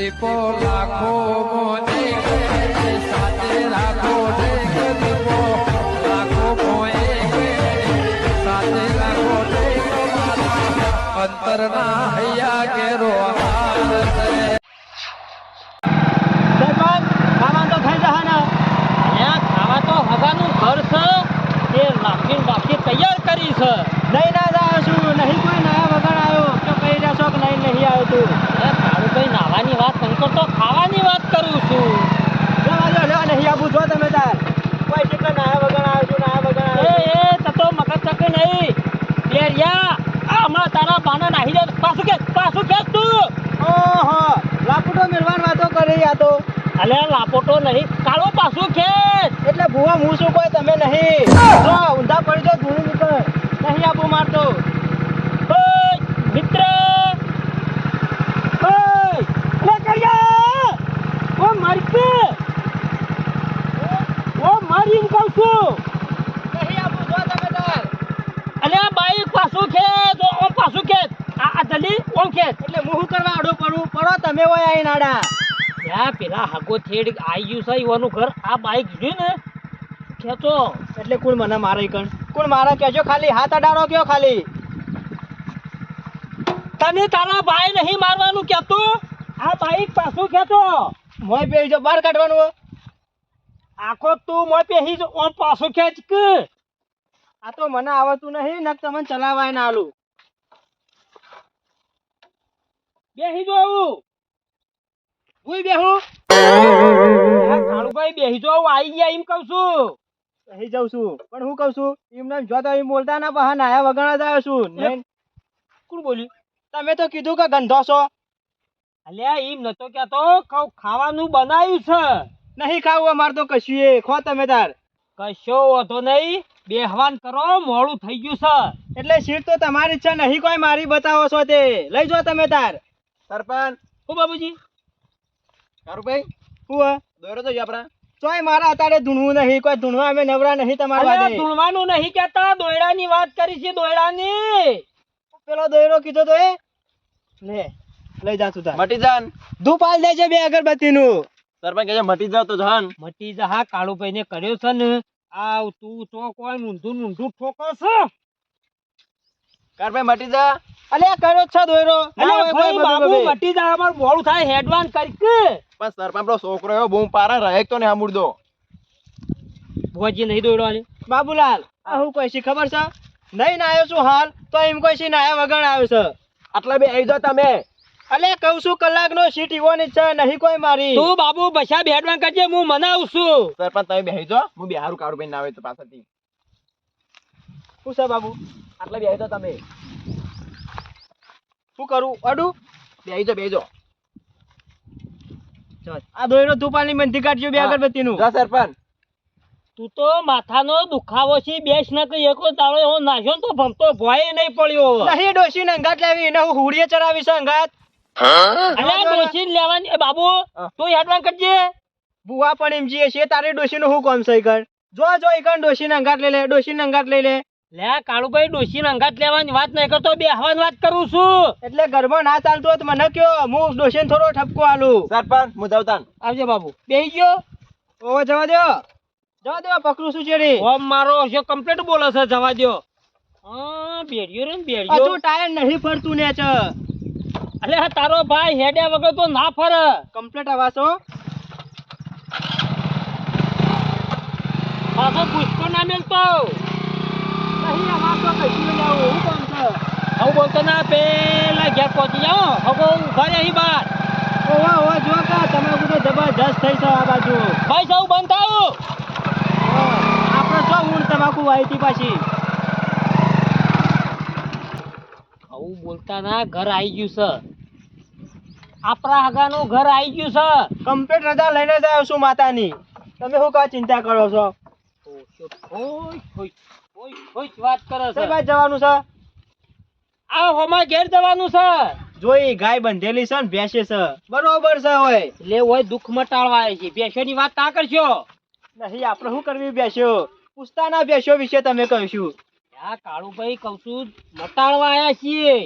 દીપો લાખો મોને સાથે રાખો દીપો લાખો મોએ સાથે રાખો અંતરના હૈયા કેરો તૈયાર કરી છે નહીં ના જાવ છું નહીં કોઈ ના વગર આવ્યો તો કહી દેશો કે નહીં આવ્યો તું તારું કઈ નાવાની વાત નહીં કરતો ખાવાની વાત કરું છું નહીં આવું જો તમે તાર કોઈ કેટલા નાયા વગર આવ્યો છું નાયા વગર આવ્યો તતો મગજ ચકે નહીં બેરિયા હમણાં તારા બાના નાહી જાય પાછું કે તું ઓહો લાપોટો મેળવાન વાતો કરી આ તો અલે લાપોટો નહીં કાળો પાછું ખેત એટલે ભૂવા હું શું કોઈ તમે નહીં જો ઊંધા પડી જો ધૂણી નીકળ નહીં આપું મારતો મિત્ર લે કરિયા ઓ મારકે ઓ મારી કહું છું નહીં આપું જો તમે તાર અલે બાઈક પાછું ખેત ઓમ પાછું ખેત આ જલ્દી ઓમ ખેત એટલે હું કરવા આડો પડો તમે ઓય આઈ નાડા યા પેલા હાગો થેડ આઈ ગયું છે ઈવાનું ઘર આ બાઈક જોઈ ને ખેંચો એટલે કોણ મને મારે કોણ મારે કેજો ખાલી હાથ અડાડો કયો ખાલી તને તારા ભાઈ નહીં મારવાનું કેતો આ બાઈક પાછું ખેંચો મોય પેહી જો બહાર કાઢવાનું આખો તું મોય પેહી જો ઓમ પાછું ખેંચ કે આ તો મને આવતું નહીં નક તમને ચલાવાય ના આલું બેહી જો આવું ઉઈ બેહું કાળુભાઈ બેહી જો આઈ ગયા એમ કહું છું બેહી જાઉં છું પણ હું કહું છું એમને જો તો એમ બોલતા ના બહાર નાયા વગર જ આવ્યો છું કોણ બોલ્યું તમે તો કીધું કે ગંધો છો અલ્યા એમ નતો કહેતો ખાવાનું બનાવ્યું છે નહીં ખાવું અમારે તો કશું ખો તમે તાર કશો વાંધો નહીં બેહવાન કરો મોડું થઈ ગયું છે એટલે સીટ તો તમારી જ છે નહીં કોઈ મારી બતાવો છો તે લઈ જો તમે તાર સરપંચ હું બાબુજી કારુભાઈ હું દોરો તો આપણા તોય મારા અત્યારે ધૂણવું નહીં કોઈ ધૂણવા અમે નવરા નહીં તમારા ધૂણવાનું નહીં કહેતા દોયડાની વાત કરી છે દોયડાની પેલો દોયડો કીધો તો એ લે લઈ જા તું મટી જાન ધૂપાલ દેજે બે અગરબત્તી નું સરપંચ કહે મટી જાવ તો જાન મટી જા હા કાળુભાઈ ને કર્યો છે ને આવ તું તો કોઈ ઊંધું ઠોકો છે કારભાઈ મટી જા અલે કર્યો છે દોયરો અલે ભાઈ બાબુ મટી જા અમાર મોળું થાય હેડવાન કરી કે બસ સરપંચ નો છોકરો એવો બૂમ પારા રહે તો ને હમુડ દો ભોજી નહીં દોયડો આલે બાબુલાલ આ હું કોઈ સી ખબર છે નહીં નાયો છું હાલ તો એમ કોઈ સી નાયા વગર આવ્યો છે આટલા બે આવી દો તમે અલે કહું છું કલાક નો સીટ ઈવોની છે નહીં કોઈ મારી તું બાબુ બસા બેડવાન કરજે હું મનાવું છું સરપંચ તમે બેહી જો હું બિહારું કાઢું ભાઈ ના આવે તો પાછળથી શું છે બાબુ આટલા બે આવી દો તમે શું કરું અડું બેહી જો આ દોયરો ધૂપાલની મંદી કાઢજો બે અગરબત્તી નું સરપંચ તું તો માથાનો દુખાવો છે બેસ ન કે એકો તાળો એવો નાખ્યો તો ભમતો ભોય નહીં પડ્યો નહીં ડોશી ને અંગાત લેવી એને હું હુડીએ ચડાવી છે અંગાત અરે ડોશી લેવાની બાબુ તું હેડવાન કરજે બુવા પણ એમ જીએ છે તારે ડોશી નું હું કોમ સહી કર જો ઈકન ડોશી ને અંગાત લઈ લે ડોશી ને અંગાત લઈ લે લે કાળુભાઈ ડોશી ને અંગાત લેવાની વાત નહીં કરતો બે હવાની વાત કરું છું એટલે ઘરમાં ના ચાલતો તો મને કયો હું ડોશી ને થોડો ઠપકો આલું સરપંચ હું જાવતાન આવજે બાબુ બેહી ગયો ઓ જવા દો પકડું છું ચેડી ઓમ મારો છે કમ્પ્લીટ બોલે છે જવા દો હા બેડિયો રે બેડિયો તું ટાયર નહીં ફરતું ને છે અલે તારો ભાઈ હેડ્યા વગર તો ના ફરે કમ્પ્લીટ આવાસો પાછો પુષ્પો ના મેલતો નહીં આવાસો કશું લેવું હું કોમ છે હું બોલતો ના પેલા ઘેર પહોંચી જાઓ હવે ઉભા રહે અહીં બાર ઓવા જો કા તમે બધું જબરજસ્ત થઈ છો આ બાજુ ભાઈ સૌ બંધ થાવ આપણે શું ઊંડ તમાકુ વાઈતી પાછી આવું બોલતા ના ઘર આવી ગયું છે આપણા હગાનું ઘર આવી ગયું છે કમ્પ્લીટ રજા લઈને જ આવ્યો છું માતાની તમે શું કા ચિંતા કરો છો વાત કરે છે ભાઈ જવાનું છે આ હોમાં ઘેર જવાનું છે જોઈ ગાય બંધેલી છે ને ભેંસે છે બરોબર છે હોય એટલે હોય દુઃખ મટાડવા આવે છે ભેંસોની વાત ના કરશો નહીં આપણે શું કરવી બેસ્યો પૂછતા ના બેસ્યો વિશે તમે કહીશું આ કાળુભાઈ કહું છું મટાડવા આવ્યા છીએ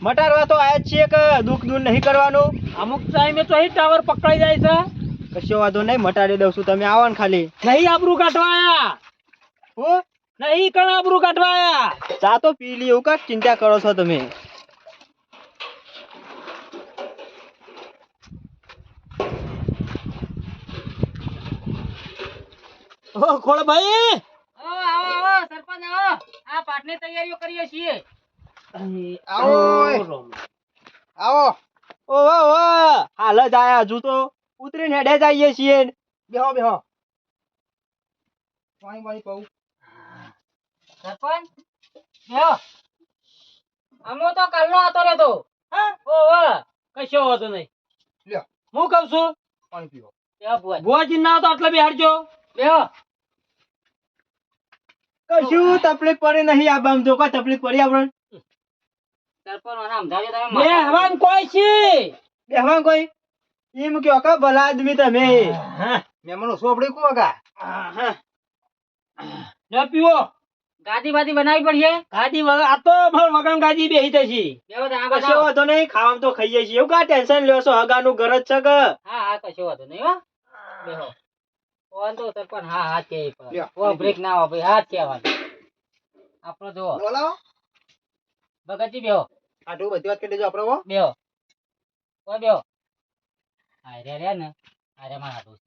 મટાડવા તો આયા જ છીએ કે દુઃખ દૂર નહીં કરવાનું. અમુક ટાઈમે તો અહીં ટાવર પકડાઈ જાય છે. કશો વાંધો નહીં, મટાડી દઉં છું, તમે આવો ને ખાલી. નહીં આબરૂ કાઢવા આયા. હું નહીં કણ આબરૂ કાઢવા આયા. ચા તો પી લી, એવું કાંક ચિંતા કરો છો તમે. ઓ ખોળભાઈ, આવો સરપંચ આવો. આ પાઠની તૈયારીઓ કરીએ છીએ. આવો આવો. ઓહો ઓહો, હાલ જ આયા, હજુ તો ઉતરીને હેડે જ આવીએ છીએ. બેહો બેહો. પાણી પાણી પાઉં. સરપંચ બેહો. અમો તો કાલનો હતો રે તો. ઓહો કશો વાંધો નહીં. લ્યો. હું કહું છું, પાણી પીવો. બેહો ભુવાજી. ભુવાજી ના તો આટલે બેહાડજો. બેહો. કશું તકલીફ પડી નહીં, આ બામ જો કોઈ તકલીફ પડી આપણે. સરપંચ મને સમજાવજો તમે. બે હવાન કોઈ છે. બેહવા કોઈ એમ કયો કે ભલા આદમી તમે. હા, મેમનો સોપડી કુવા કા. લે પીવો. ગાદી બાદી બનાવી પડશે. ગાદી વગર આ તો માર વગર ગાદી બેહી જશે. બેહો તો આ કશો બતાવો. વાંધો નહીં, ખાવામાં તો ખાઈએ છીએ. એવું કા ટેન્શન લ્યો છો, હગાનું ઘર જ છે કે. હા હા કશો વાંધો નહીં હો. બેહો. ફોન તો સરપંચ હા હા કે લ્યો. ઓ બ્રેક ના આવે ભાઈ, હાથ કહેવાનું. આપણો જો બોલાવો. ભગતજી બેહો. આટલું બધી વાત કરી દેજો આપણે હો. બેહો. ઓ બેહો. આરે રે ને આરે માં હાથું.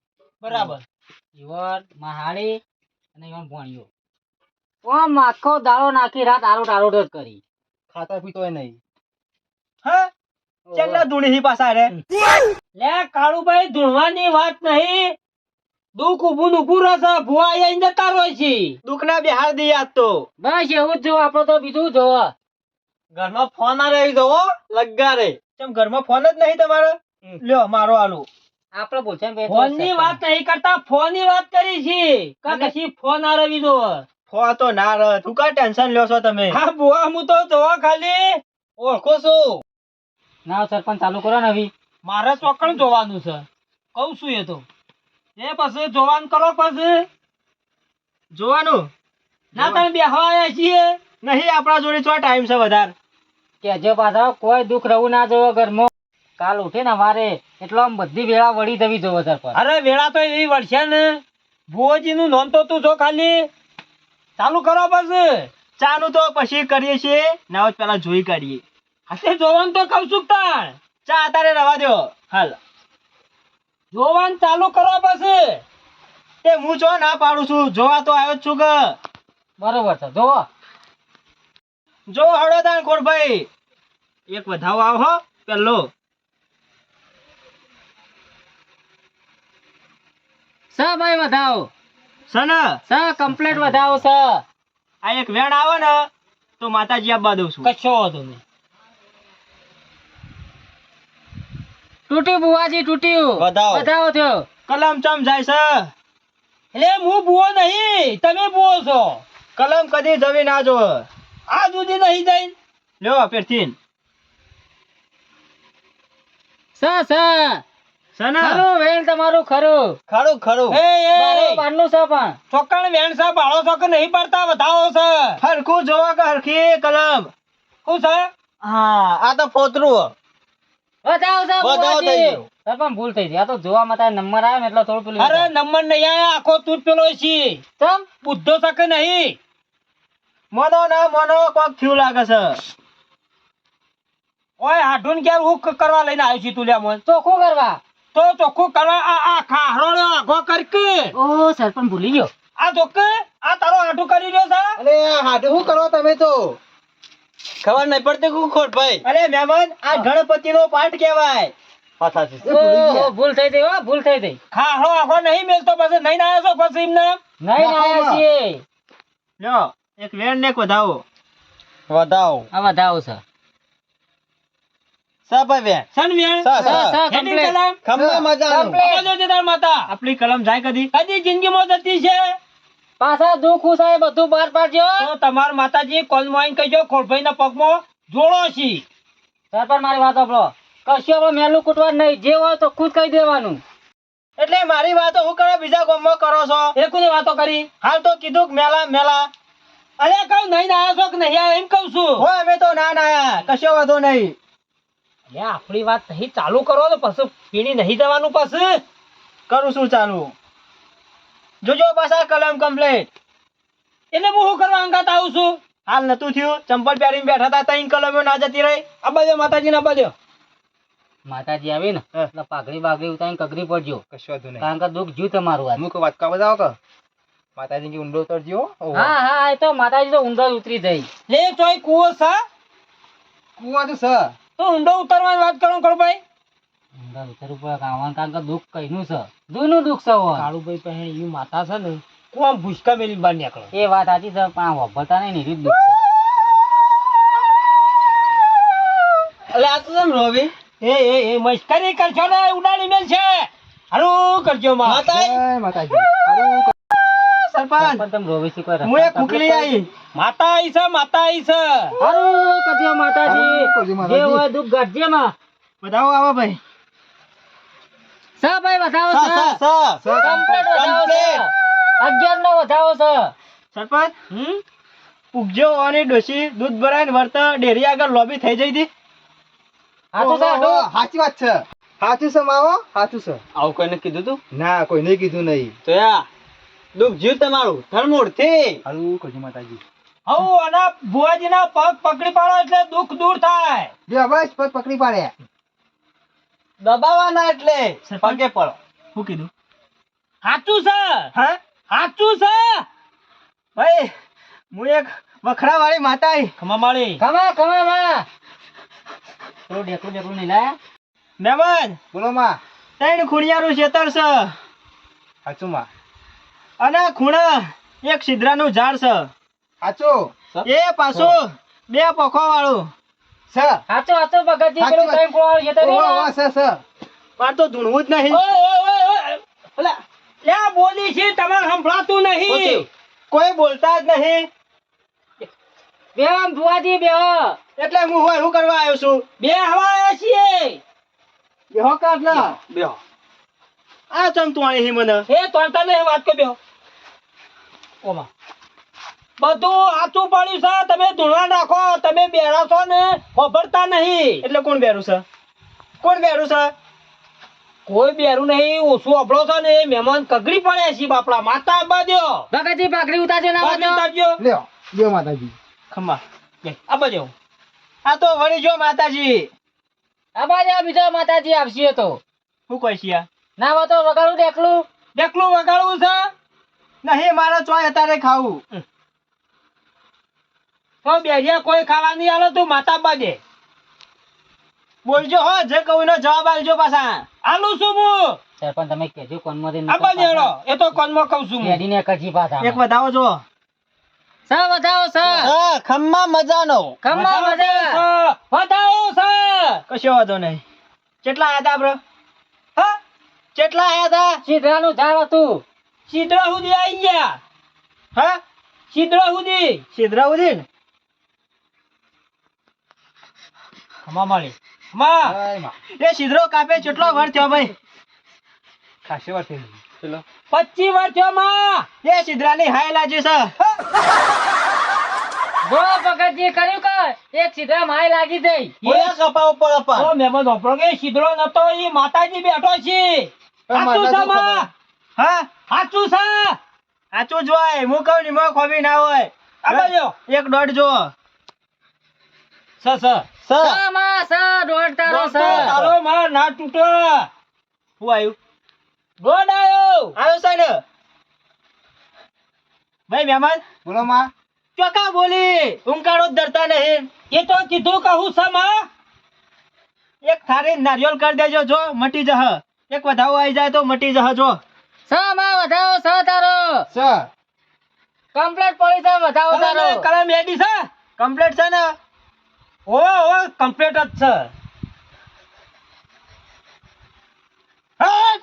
બરાબર. ઈવન મહાળી અને ઈવન ભણ્યો. ઓમ આખો દાડો નાખી રાત આરોટ આરોટ જ કરી. ખાતા પીતોય નહીં. હા ચેટલા ધૂણી પાછા રે. લે કાળુભાઈ, ધૂણવાની વાત નહીં. દુઃખ ઉભું ઊભું રહેશે. ભુવા આઈને જતા રહે છે. દુઃખના બિહાર દી આજ તો. બસ એવું જ જો, આપડે તો બીજું જોવો. ઘરમાં ફોન આ રહી દો લગ્ગા રે. કેમ ઘરમાં ફોન જ નહીં તમારે? લ્યો મારો આલુ. આપડે બોલશે ને ફોન ની વાત નહીં કરતા, ફોન ની વાત કરી છે. કા કશી ફોન આરવી દો. ફોન તો ના રહે, તું કા ટેન્શન લ્યો છો તમે? હા ભુવા, હું તો જોવા ખાલી ઓળખો છું. ના સરપંચ ચાલુ કરો ને હવે. મારે ચોકણ જોવાનું છે. કઉ છું એ તો. એ પછી જોવાનું કરો પછી. જોવાનું ના તમે બેહવા આવ્યા છીએ. નહીં, આપણા જોડે ચો ટાઈમ છે વધારે. કે જે પાછા કોઈ દુઃખ રહું ના જોવો ઘરમાં. કાલ ઉઠે ને વારે એટલે આમ બધી વેળા વળી જવી જોવો સરપંચ. અરે વેળા તો એવી વળશે ને. ભુવોજી નું નોંધ તો તું જો ખાલી. ચાલુ કરો પછી. ચાનું તો પછી કરીએ છીએ, ના પેલા જોઈ કાઢીએ. હાથે જોવાનું તો કઉ છું તાણ. ચા અત્યારે રવા દો હાલ. જોવાનું ચાલુ કરો પછી. તે હું ચો ના પાડું છું, જોવા તો આવ્યો જ છું કે. બરોબર છે જોવો. જો હળો તાન ખોડભાઈ, એક વધાવો આવ હો પેલો. સ ભાઈ વધાવો. સને સ કમ્પ્લેટ વધાવો સ. આ એક વેણ આવે ને તો માતાજી આપવા દઉં છું. કશો વાંધો નહીં. તૂટ્યું બુવાજી તૂટ્યું. વધાવો. વધાવો થયો. કલમ ચમ જાય છે? એટલે હું ભુવો નહીં, તમે ભુવો છો. કલમ કદી જવી ના જો. આ સુધી નહીં જાય. લ્યો પેરથી સ સ સને ખરું વેણ તમારું ખરું. ખરું ખરું. એ એ બારનું છે પણ. ચોકણ વેણ છે, ભાડો છો કે નહીં પડતા વધાવો છે. હરખું જોવા કે હરખી કલમ. શું છે? હા આ તો ફોતરું. વધાવો છે વધાવો થઈ બુવાજી. ગયો. સર પણ ભૂલ થઈ ગઈ. આ તો જોવામાં તારે નંબર આવ્યો ને એટલે થોડું પેલું. અરે નંબર નહીં આયા, આખો તું જ પેલો છે. ચમ બુદ્ધો છે કે નહીં? મોનો ના મોનો કોક થયું લાગે છે. ઓય હાડુન ક્યારે હું કરવા લઈને આવ્યો છું તું લ્યા મન? ચોખ્ખું કરવા. તો ચોખ્ખું કરવા આ ખાહરો આઘો કર કે. ઓ સરપંચ ભૂલી ગયો. આ જોકે આ તારો હાડું કરી રહ્યો છે. અરે હાડું શું કરો તમે તો? ખબર નહીં પડતી કુ ખોડભાઈ. અરે મહેમાન, આ ગણપતિ નો પાઠ કહેવાય. ઓહો, ભૂલ થઈ ગઈ હો, ભૂલ થઈ ગઈ. ખાહરો આઘો નહીં મેલતો પછી નહીં ના આવ્યો છો પછી એમને. નહીં આયા છીએ. લ્યો એક વેણ ને એક વધાવો. વધાવો આ વધાવો છે. સાપા વેણ. સન વેણ. સા, સા. હેડી complete. કલમ. ખમ્મા મજાનું. Complete. આવા દે તાર માતા. આપણી કલમ જાય કદી? કદી જિંદગીમાં જતી છે. પાછા દુઃખ ઉસાય બધું બહાર પાડજો. તો તમાર માતાજી કોલમાં આવીને કહેજો ખોડભાઈના પગમાં જોડો છે. સરપંચ મારી વાત સાંભળો. કશું આપણે મેલું કૂટવાનું નહીં. જે હોય તો ખુદ કહી દેવાનું. એટલે મારી વાતો હું કરે બીજા ગામમાં કરો છો? એ કોની વાતો કરી? હાલ તો કીધું કે મેલા મેલા. અરે કહું નહીં આયા છો કે નહીં આયા એમ કહું છું. હો અમે તો ના નાયા, કશો વાંધો નહીં. અરે આપણી વાત નહીં ચાલુ કરો તો પછી પીણી નહીં જવાનું પછી. કરું છું ચાલુ. જોજો પાછા કલમ કમ્પ્લીટ. એટલે હું શું કરવા અંગાત આવું છું? હાલ નતું થયું, ચંપલ પહેરીને બેઠા હતા તઈ કલમો ના જતી રહી. આ બાજુ માતાજીને આ બાજુ. માતાજી આવી ને હા. એટલે પાઘડી બાઘડી ઉતારીને કગરી પડજો, કશો વાંધો નહીં. કારણ કે દુઃખ જ્યું તમારું આજ. અમુક વાત કા બતાવો કે માતાજી કે ઊંડો ઉતરજો. હા હા એ તો માતાજી તો ઊંધો ઉતરી જઈ. લે ચોય કૂવો છે કુવા તો સ તો ઊંડો ઉતરવાની વાત કરો ભાઈ. ઊંધો ઉતરવું પડે કાવાનું, કારણ કે દુઃખ કઈનું છે, જૂનું દુઃખ છે હોય. કાળુભાઈ પાસે એવી માતા છે ને કોમ ભૂસકા મેલી બહાર નીકળો. એ વાત સાચી છે પણ આ વાપરતા નહીં ને એવી જ દુઃખ છે. એટલે આ તો કેમ રોવી? એ મસ્કરી કરશો ને ઉડાડી મેલ છે. હારું કરજો માં. જય માતાજી. હારું સરપંચ પણ તમે રોવી શી કોઈ હું એક કુકલી આવી. માતા આઈ છે માતા આઈ છે. હારું કરજો માતાજી, હારું કરજો માતાજી. જે હોય દુઃખ ગાઢજે માં. બતાવો આવો ભાઈ. સા ભાઈ વધાવો સ છે, સ સ કમ્પ્લીટ વધાવો છે, 11 નો વધાવો છે. સરપંચ હમ ઉગજો અને ડોશી દૂધ ભરાઈને વર્તા ડેરી આગળ લોબી થઈ જઈ હતી. હાચું છે, હાચું? સાચી વાત છે. સાચું છે માવો, સાચું છે. આવું કોઈને કીધું તું? ના કોઈ નહીં કીધું નહીં. તો યા દુઃખ જીવ તમારું ધરમૂળ થી. હારું કરજો માતાજી. હઉ અને ભુવાજીના પગ પકડી પાડો એટલે દુઃખ દૂર થાય. બે બસ પગ પકડી પાડે. દબાવાના એટલે પગે પડો. શું કીધું? સાચું છે હા સાચું છે. ભાઈ હું એક વખરા વાળી માતા આવી. ખમા માળી. ખમા ખમા માં. પેલું ડેકલું ડેકલું નહીં લાયા? મહેમાન બોલો માં. ત્રણ ખૂણિયારું ખેતર છે સાચું માં. અને ખૂણા એક સિદ્રાનું ઝાડ છે. સાચું એ પાછું બે પખો વાળું. છે. હાચું હાચું ભગતજી, હાચું પેલું વાત. ત્રણ કુવાળું છે તો ઓહો, નહીં ઓહો, લાયા? છે, છે. પણ તો ધૂણવું જ નહીં. ઓય ઓય ઓય ઓય. ઓલા લ્યા બોલી છે તમારે સંભળાતું નહીં. કોઈ બોલતા જ નહીં. બેહો આમ ભુવાજી બેહો. એટલે હું હોય શું કરવા આવ્યો છું? બે હવા આવ્યા છીએ. બેહો કાઢલા બેહો. આ ચમતુઆણી હી મને. એ તોડતા નહીં વાત કરી બેહો. ઓમાં બધું સાચું પડ્યું છે. તમે ધૂળવા નાખો, તમે બેરા છો ને ખબરતા નહીં. એટલે કોણ બેરું છે? કોણ બેરું છે? કોઈ બેરું નહીં, ઓછું અભળો છે ને એ મહેમાન કગડી પડ્યા છે બાપડા. માતા આબા દ્યો. ભગતજી પાઘડી ઉતારજો ના બાજુ બાજુ. ઉતારજો. લ્યો લ્યો માતાજી. ખમ્મા. લે, આબા દ્યો. આ તો વળી જો માતાજી. આ બાજુ બીજો માતાજી આવશે તો. શું કોઈ છે? ના હોય તો વગાડું ડેકલું. ડેકલું વગાડવું છે નહીં મારે ચોય અત્યારે ખાવું. તો બેરિયા કોઈ ખાવા નહીં આલો તું માતા આબા દે. બોલજો હો, જે કહું એનો જવાબ આલજો પાછા. આલું છું હું. સરપંચ તમે કહેજો કોણમાંથી આબા દેડો. એ તો કોનમાં કહું છું હું. કેદીને કજી પાછા એક વધાવો જો. સા વધાવો સા. ખમ્મા મજાનો. ખમ્મા મજા. વધાવો છે. કશો વાંધો નહીં. કેટલા આયા તા બ્રો? હા કેટલા આયા તા? સીધરાનું ઝાડ હતું. સિદ્રા સુધી આવી ગયા. હા સિદ્રા સુધી. સિદ્રા ઉદીન. ખમા માળી. ખમા. જય માં. એ સિદ્રો કાપે કેટલો વાર થયો ભાઈ? ખાસી વાર થઈ ગઈ. ચલો 25 વાર થયો માં. એ સિદ્રાની હાય લાજી છે. જો ભગતજી કર્યું કે એક સીધરા માય લાગી જઈ. બોલા કપાવ પર અપા. ઓ મહેમાન ઓપરો કે સિદ્રો નતો ઈ માતાજી બેઠો છે. સાચું છે માં. હા સાચું છે. સાચું જ હોય. હું કહું ને મોં ખોબી ના હોય. આબા દ્યો. એક દોઢ જો. સ સા માં સા દોડ તારો દોસ્તો, સા. તારો માં ના તૂટે. હું આવ્યું? ગોડ આયો. આવ્યો છે ને ભાઈ મહેમાન? બોલો માં. ચોકા બોલી ઊંકાળો જ ધરતા નહીં. એ તો કીધું કહું છે માં. એક થાળી નારિયેળ કરી દેજો જો મટી જહ. એક વધાવો આવી જાય તો મટી જહ જો. સા માં વધાવો સા તારો. છે. કમ્પ્લીટ પડી છે વધાવો તારો. કલમ એડી છે. કમ્પ્લીટ છે ને? ઓ કમ્પ્લીટ જ છે. હટ!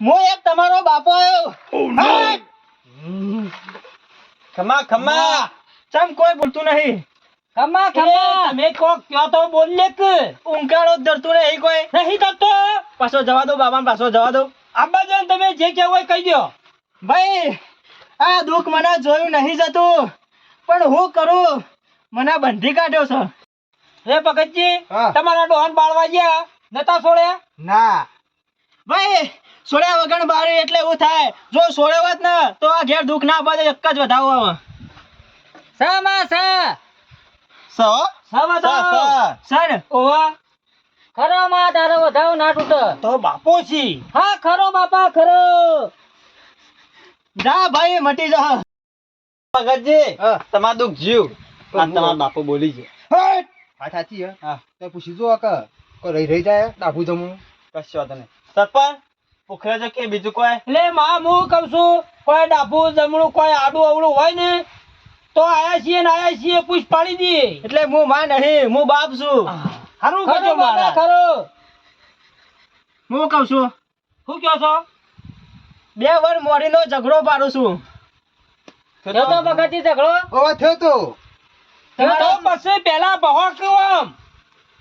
હું એક તમારો બાપો આવ્યો. હટ! ખમા ખમા. ચમ કોઈ બોલતું નહીં. ખમ્મા એ ખમ્મા. તમે કોક કયો તો બોલ લે કે ઊંકાળો જ ધરતું નહીં કોઈ. નહીં થતો. પાછો જવા દો બાબા પાછો જવા દો. આબા જન તમે જે કહેવું હોય કહી દો. ભાઈ આ દુઃખ મને જોયું નહીં જતું. પણ હું કરું મને બંધી કાઢ્યો છે. હે ભગતજી હા. તમારા ડોહાન બાળવા ગયા નતા છોડ્યા? ના ભાઈ સોળ્યા વગર બારે એટલે એવું થાય. જો સોળ્યો હોત ને તો આ ઘેર દુઃખ ના પડે. એક જ વધાવો આવે. સા માં સા સર ઓવા ખરો માં તારો વધાવો ના તૂટે. તો બાપો છી. હા ખરો બાપા ખરો. જા ભાઈ મટી જા. ભગતજી હા. તમારું દુઃખ જીવ આ તમારા બાપુ બોલી છે હટ! વાત સાચી હે હા. તો પૂછી જો કે કોઈ રહી જાય ડાબુ જમું કશો વાંધો નહીં સરપંચ પોખરા છે કે બીજું કોઈ એટલે માં હું કહું છું કોઈ ડાબુ જમણું કોઈ આડું અવળું હોય ને તો આયા છીએ ને આયા છીએ પૂછ પાડી દઈએ. એટલે હું માં નહીં, હું બાપ છું. હારું ખરો કરજો બાપા મારા. ખરો. હું કઉ છું શું કહો છો? 2 વાર મોડીનો ઝઘડો પાડું છું. થયો તો ભગતજી ઝઘડો? ઓ થયો તો તો પછી પેલા બહો કેમ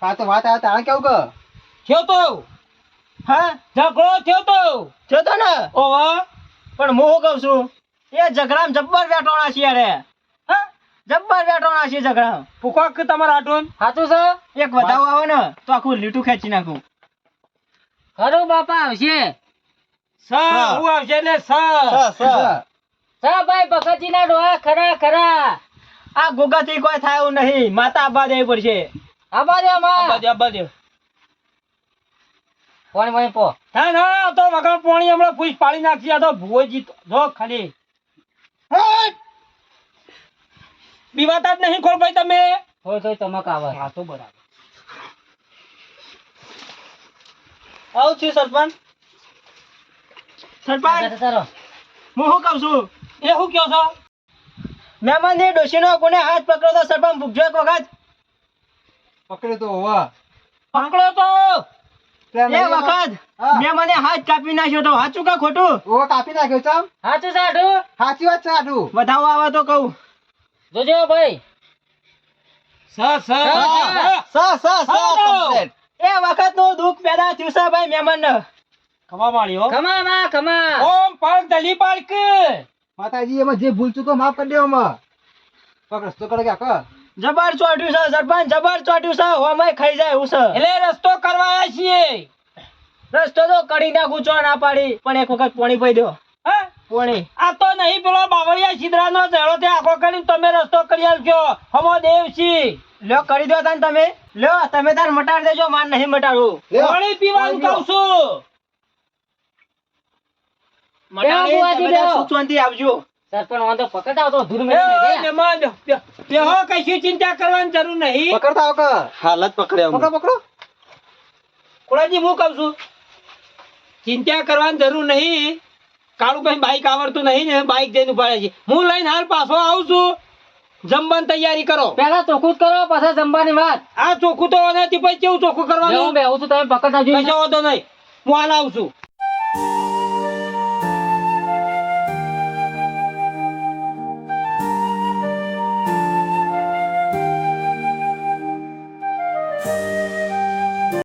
આ તો વાત આ તારા કેવું કે થયો તો હા ઝઘડો થયો તો જો તો ને. ઓવા પણ હું શું કઉ છું એ ઝઘડામાં જબ્બર વેટોણા છે યાર. હા જબ્બર વેટોણા છે ઝઘડા. પૂકો કે તમારા આટોન સાચું છે? એક વધાવો આવે ને તો આખું લીટું ખેંચી નાખું. ખરું બાપા આવશે. સ હું આવશે એટલે સ સા ભાઈ ભગતજી ના ડોહા ખરા ખરા. આ ગોગાથી કોઈ થાય એવું નહીં. માતા આબા દેવી પડશે. આબા દે માં. બાજુ કોણ મય પો. હા ના તો વગર પાણી હમણાં પૂછ પાડી નાખી. આ તો ભુવોજી જો ખાલી બીવાતા જ નહીં ખોલ ભાઈ તમે. થોડી થોડી ચમક આવે. હા તો બરાબર. આવું છું સરપંચ. સરપંચ તારો હું શું કઉ છું એ શું કહો છો? મહેમાન ની ડોશીનો કોને હાથ પકડો તો સરપંચ ભૂખજો એક વખત. પકડ્યો તો હોવા પકડો તો એ વખત મેં મને હાથ કાપી નાખ્યો તો. સાચું કે ખોટું? ઓ કાપી નાખ્યો ચમ સાચું સાડું. સાચી વાત છે આટલું વધાવો આવે તો કહું. જોજો ભાઈ. સ complete. એ વખત નું દુઃખ પેદા થયું છે ભાઈ મહેમાન ને. ખમા માળ્યો ખમા માં ખમા. ઓમ પાક દલી પાક માતાજી એમાં જે ભૂલ ચૂકો માફ કરી દેવો એમાં પગ રસ્તો કરે કે જબર ચોટ્યું છે સરપંચ. જબર ચોટ્યું છે. હોમાય ખાઈ જાય એવું છે. એટલે રસ્તો કરવા આયા છીએ. રસ્તો તો કરી નાખું છો ના પાડી. પણ એક વખત પોણી પી દો. હા પોણી. આ તો નહીં પેલો બાવળિયા સિદ્રાનો ઝેડો થી આખો કરીને તમે રસ્તો કરી આલજો. હમો દેવસી લ્યો કરી દો તાન તમે. લ્યો તમે તાર મટાડ દેજો. માર નહીં મટાડું. પાણી પીવાનું કહું છું. મટાડી બુઆજી તમે તાર બેહો. સુખ શાંતિ આવજો. સરપંચ વાંધો પકડ આવતો ધૂળ એ મેળવીને દે. મહેમાન, બેહો, કશી ચિંતા કરવાની જરૂર નહીં. પકડતા આવો કે હાલત પકડ્યા પકડો પકડો ખોડાજી હું કહું છું ચિંતા કરવાની જરૂર નહીં. કાળુભાઈ બાઈક આવડતું નહીં ને બાઈક જઈને ઉભા છે. હું લઈને હાલ પાછો આવું છું. જમવાની તૈયારી કરો. પેલા ચોખ્ખું જ કરો પછી જમવાની વાત. આ ચોખ્ખું તો નથી પછી કેવું ચોખ્ખું હું કરવાનું? બેહું છું તમે પકડ આવજો. કશો વાંધો નહીં. હું હાલ આવું છું.